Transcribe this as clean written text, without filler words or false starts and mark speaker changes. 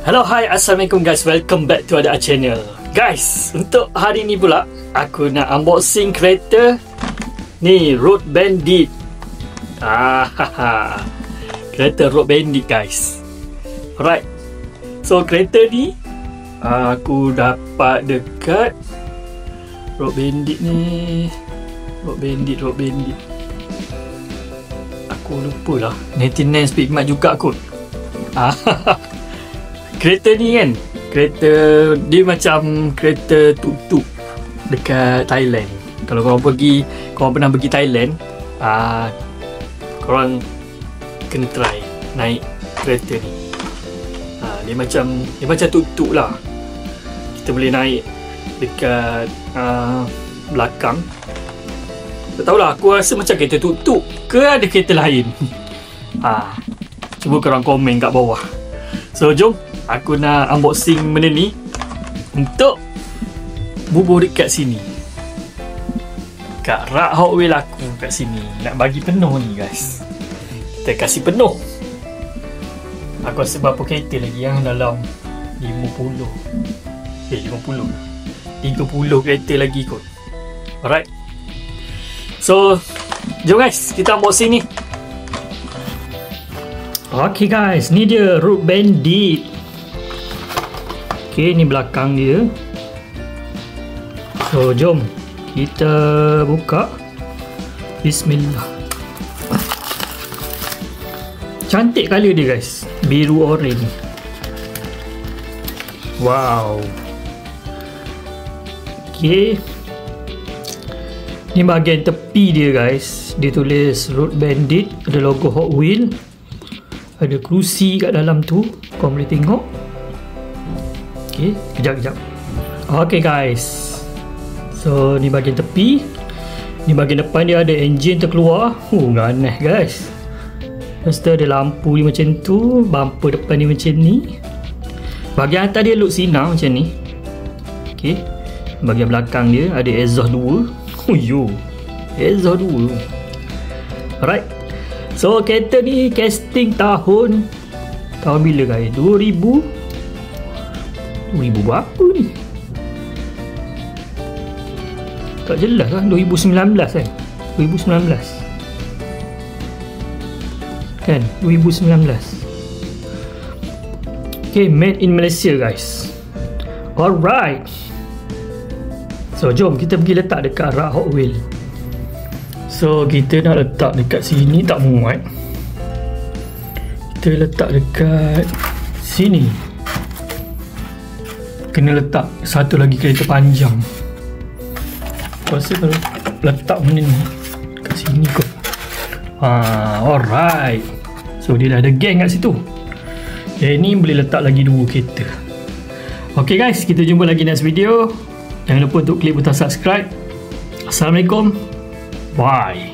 Speaker 1: Hello, hi, Assalamualaikum guys. Welcome back to Ada Channel. Guys, untuk hari ni pula aku nak unboxing kereta ni, Road Bandit. Kereta Road Bandit guys. Alright. So kereta ni aku dapat dekat Road Bandit ni. Road Bandit. Aku lupa lah, 99 Speed Mart juga kot. Kereta ni kan, kereta dia macam kereta tuk-tuk dekat Thailand. Kalau korang pernah pergi Thailand, korang kena try naik kereta ni. Dia macam tuk-tuk lah. Kita boleh naik dekat belakang. Tak tahulah, aku rasa macam kereta tuk-tuk ke ada kereta lain. Cuba korang komen kat bawah. So jom aku nak unboxing benda ni untuk bubuh dekat sini, kat rak Hot Wheels aku kat sini. Nak bagi penuh ni guys. Kita kasih penuh. Aku rasa berapa kereta lagi yang dalam 30 kereta lagi kot. Alright. So jom guys, kita unboxing ni. Okay guys, ni dia Road Bandit. Okay, ni belakang dia. So jom kita buka. Bismillah. Cantik colour dia guys, biru orange. Wow. Okay, ni bahagian tepi dia guys. Dia tulis Road Bandit, ada logo Hot Wheels, ada kerusi kat dalam tu, kau boleh tengok. Okay, kejap. Okay guys, so ni bahagian tepi. Ni bahagian depan dia ada enjin terkeluar. Ganas guys. Lepas tu ada lampu dia macam tu, bumper depan dia macam ni. Bahagian atas dia look sinar macam ni. Okay, bahagian belakang dia ada exhaust 2. Exhaust 2. Alright. So kereta ni casting tahun bila guys? 2000 berapa ni? Tak jelas lah. 2019 kan? 2019 kan? 2019. Okay, made in Malaysia guys. Alright. So jom kita pergi letak dekat rak Hot Wheels. So kita nak letak dekat sini tak muat. Kita letak dekat sini. Kena letak satu lagi kereta panjang. Aku rasa kalau letak benda ni kat sini kot. Alright. So dia dah ada gang kat situ. Yang ni boleh letak lagi 2 kereta. Okay guys, kita jumpa lagi next video. Jangan lupa untuk klik butang subscribe. Assalamualaikum. Bye.